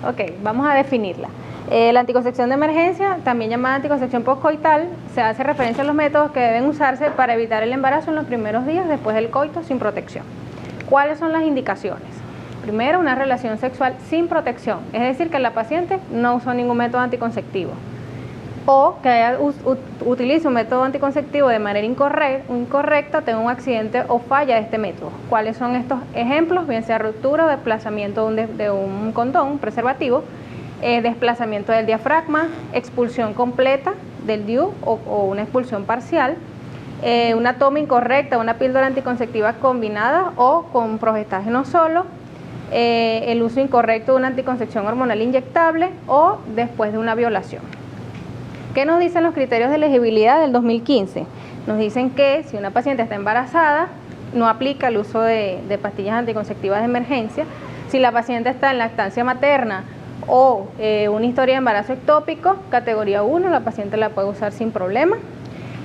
Ok, vamos a definirla. La anticoncepción de emergencia, también llamada anticoncepción postcoital, se hace referencia a los métodos que deben usarse para evitar el embarazo en los primeros días después del coito sin protección. ¿Cuáles son las indicaciones? Primero, una relación sexual sin protección, es decir, que la paciente no usó ningún método anticonceptivo o que utilice un método anticonceptivo de manera incorrecta, tenga un accidente o falla de este método. ¿Cuáles son estos ejemplos? Bien sea ruptura o desplazamiento de un condón, un preservativo, desplazamiento del diafragma, expulsión completa del DIU o una expulsión parcial, una toma incorrecta, una píldora anticonceptiva combinada o con progestágeno solo, el uso incorrecto de una anticoncepción hormonal inyectable o después de una violación. ¿Qué nos dicen los criterios de elegibilidad del 2015? Nos dicen que si una paciente está embarazada, no aplica el uso de pastillas anticonceptivas de emergencia. Si la paciente está en lactancia materna o una historia de embarazo ectópico, categoría 1, la paciente la puede usar sin problema.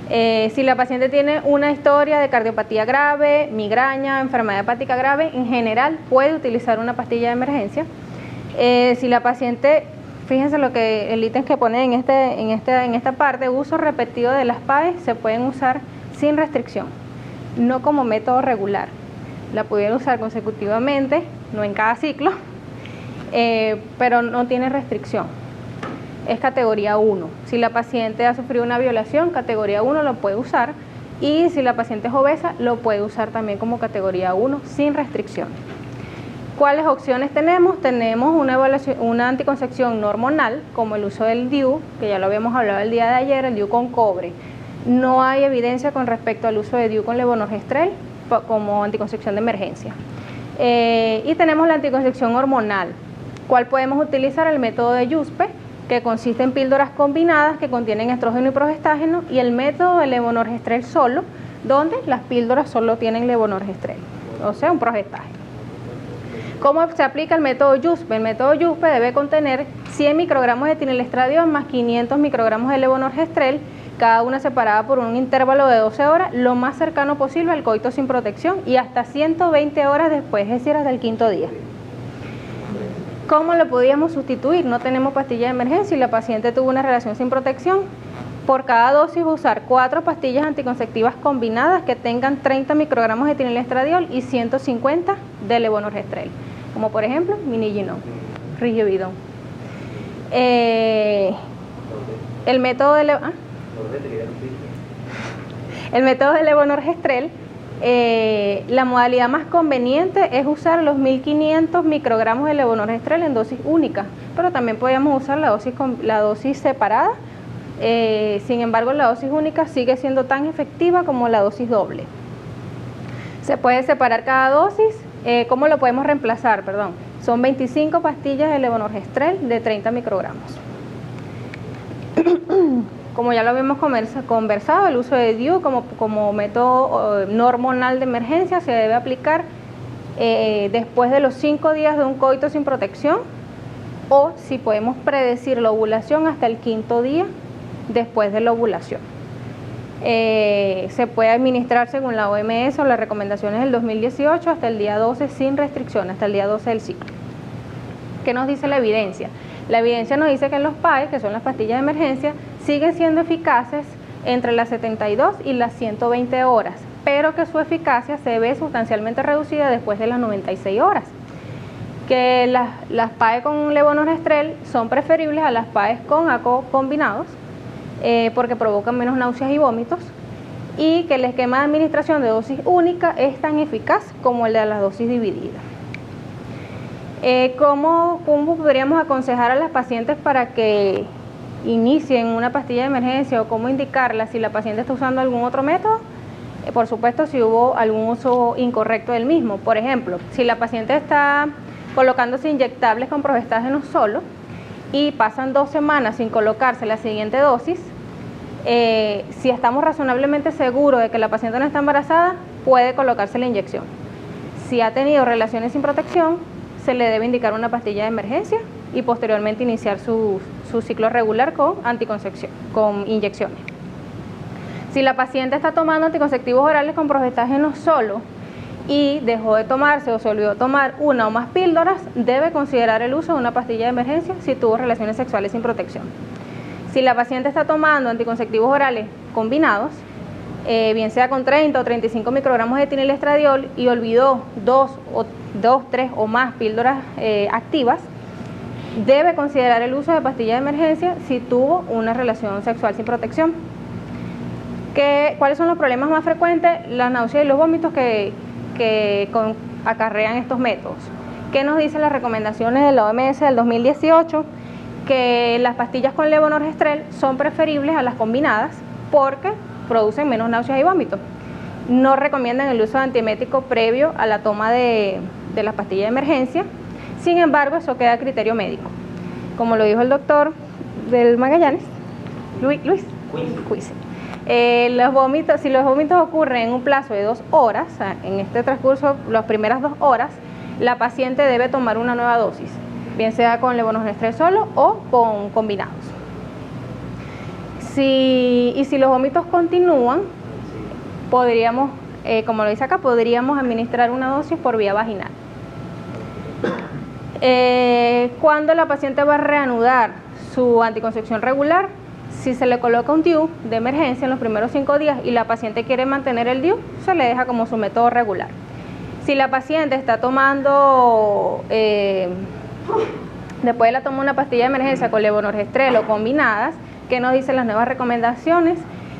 Si la paciente tiene una historia de cardiopatía grave, migraña, enfermedad hepática grave, en general puede utilizar una pastilla de emergencia. Si la paciente, fíjense lo que el ítem que pone en esta parte, uso repetido de las PAE, se pueden usar sin restricción, no como método regular. La pudieran usar consecutivamente, no en cada ciclo, pero no tiene restricción. Es categoría 1. Si la paciente ha sufrido una violación, categoría 1 lo puede usar, y si la paciente es obesa, lo puede usar también como categoría 1 sin restricción. ¿Cuáles opciones tenemos? Tenemos una anticoncepción no hormonal, como el uso del DIU, que ya lo habíamos hablado el día de ayer, el DIU con cobre. No hay evidencia con respecto al uso de DIU con levonorgestrel como anticoncepción de emergencia. Y tenemos la anticoncepción hormonal, cual podemos utilizar el método de Yuspe, que consiste en píldoras combinadas que contienen estrógeno y progestágeno, y el método de levonorgestrel solo, donde las píldoras solo tienen levonorgestrel, o sea, un progestágeno. ¿Cómo se aplica el método Yuspe? El método Yuspe debe contener 100 microgramos de etinilestradiol más 500 microgramos de levonorgestrel, cada una separada por un intervalo de 12 horas, lo más cercano posible al coito sin protección y hasta 120 horas después, es decir, hasta el 5.º día. ¿Cómo lo podíamos sustituir? No tenemos pastilla de emergencia y la paciente tuvo una relación sin protección. Por cada dosis usar 4 pastillas anticonceptivas combinadas que tengan 30 microgramos de etinilestradiol y 150 de levonorgestrel, como por ejemplo Miniginón, Rigividon. El método de levonorgestrel, la modalidad más conveniente es usar los 1500 microgramos de levonorgestrel en dosis única, pero también podríamos usar la dosis separada. Sin embargo, la dosis única sigue siendo tan efectiva como la dosis doble. Se puede separar cada dosis. ¿Cómo lo podemos reemplazar? Son 25 pastillas de levonorgestrel de 30 microgramos. Como ya lo habíamos conversado, el uso de DIU como método no hormonal de emergencia se debe aplicar después de los 5 días de un coito sin protección, o si podemos predecir la ovulación, hasta el 5.º día después de la ovulación. Se puede administrar según la OMS o las recomendaciones del 2018 hasta el día 12 sin restricción, hasta el día 12 del ciclo. ¿Qué nos dice la evidencia? La evidencia nos dice que los PAE, que son las pastillas de emergencia, siguen siendo eficaces entre las 72 y las 120 horas, pero que su eficacia se ve sustancialmente reducida después de las 96 horas. Que las PAE con levonorgestrel son preferibles a las PAE con ACO combinados, porque provocan menos náuseas y vómitos, y que el esquema de administración de dosis única es tan eficaz como el de las dosis divididas. ¿Cómo podríamos aconsejar a las pacientes para que inicien una pastilla de emergencia, o cómo indicarla si la paciente está usando algún otro método? Por supuesto, si hubo algún uso incorrecto del mismo. Por ejemplo, si la paciente está colocándose inyectables con progestágeno solo y pasan 2 semanas sin colocarse la siguiente dosis, si estamos razonablemente seguros de que la paciente no está embarazada, puede colocarse la inyección. Si ha tenido relaciones sin protección, se le debe indicar una pastilla de emergencia y posteriormente iniciar su ciclo regular con anticoncepción, con inyecciones. Si la paciente está tomando anticonceptivos orales con progestágeno solo y dejó de tomarse o se olvidó tomar una o más píldoras, debe considerar el uso de una pastilla de emergencia si tuvo relaciones sexuales sin protección. Si la paciente está tomando anticonceptivos orales combinados, bien sea con 30 o 35 microgramos de etinilestradiol y olvidó 2, 3 o más píldoras activas, debe considerar el uso de pastilla de emergencia si tuvo una relación sexual sin protección. ¿Cuáles son los problemas más frecuentes? Las náuseas y los vómitos que acarrean estos métodos. ¿Qué nos dicen las recomendaciones de la OMS del 2018? Que las pastillas con levonorgestrel son preferibles a las combinadas porque producen menos náuseas y vómitos. No recomiendan el uso de antiemético previo a la toma de las pastillas de emergencia. Sin embargo, eso queda a criterio médico. Como lo dijo el doctor del Magallanes, Luis Cuise. Si los vómitos ocurren en un plazo de 2 horas, o sea, en este transcurso, las primeras 2 horas, la paciente debe tomar una nueva dosis, bien sea con levonorgestrel solo o con combinados. Si los vómitos continúan, podríamos, como lo dice acá, podríamos administrar una dosis por vía vaginal. Cuando la paciente va a reanudar su anticoncepción regular, si se le coloca un DIU de emergencia en los primeros 5 días y la paciente quiere mantener el DIU, se le deja como su método regular. Si la paciente está tomando, después la toma una pastilla de emergencia con levonorgestrel o combinadas, ¿qué nos dicen las nuevas recomendaciones?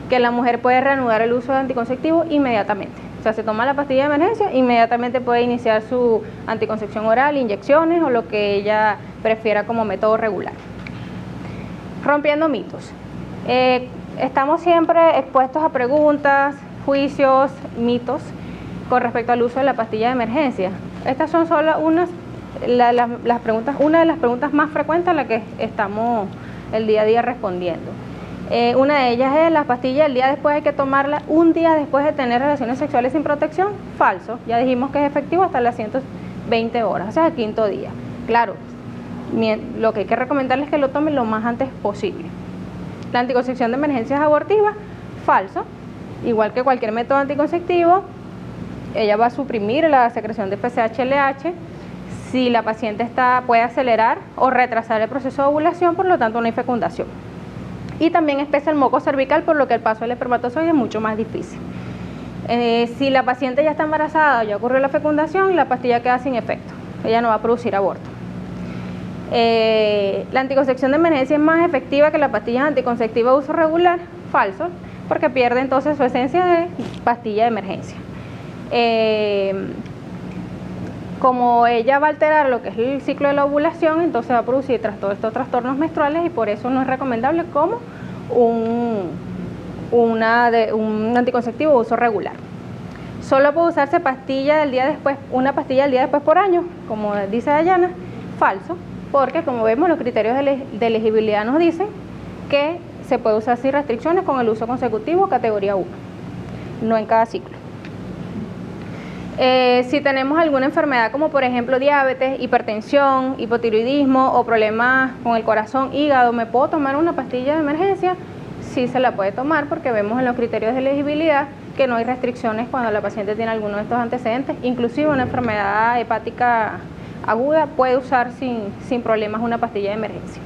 Que la mujer puede reanudar el uso de anticonceptivo inmediatamente. O sea, se toma la pastilla de emergencia, inmediatamente puede iniciar su anticoncepción oral, inyecciones o lo que ella prefiera como método regular. Rompiendo mitos. Estamos siempre expuestos a preguntas, juicios, mitos con respecto al uso de la pastilla de emergencia. Estas son solo una de las preguntas más frecuentes a las que estamos el día a día respondiendo. Una de ellas es: ¿la pastilla el día después hay que tomarla un día después de tener relaciones sexuales sin protección? Falso, ya dijimos que es efectivo hasta las 120 horas, o sea, el 5.º día. Claro, lo que hay que recomendarles es que lo tomen lo más antes posible. La anticoncepción de emergencia es abortiva. Falso, igual que cualquier método anticonceptivo, ella va a suprimir la secreción de FSH-LH. Si la paciente puede acelerar o retrasar el proceso de ovulación, por lo tanto no hay fecundación. Y también espesa el moco cervical, por lo que el paso del espermatozoide es mucho más difícil. Si la paciente ya está embarazada o ya ocurrió la fecundación, la pastilla queda sin efecto, ella no va a producir aborto. La anticoncepción de emergencia es más efectiva que la pastilla anticonceptiva de uso regular. Falso, porque pierde entonces su esencia de pastilla de emergencia. Como ella va a alterar lo que es el ciclo de la ovulación, entonces va a producir todos estos trastornos menstruales y por eso no es recomendable como un anticonceptivo de uso regular. Solo puede usarse una pastilla del día después por año, como dice Dayana. Falso, porque como vemos los criterios de elegibilidad nos dicen que se puede usar sin restricciones con el uso consecutivo categoría 1, no en cada ciclo. Si tenemos alguna enfermedad como por ejemplo diabetes, hipertensión, hipotiroidismo o problemas con el corazón, hígado, ¿me puedo tomar una pastilla de emergencia? Sí se la puede tomar porque vemos en los criterios de elegibilidad que no hay restricciones cuando la paciente tiene alguno de estos antecedentes. Inclusive una enfermedad hepática aguda puede usar sin problemas una pastilla de emergencia.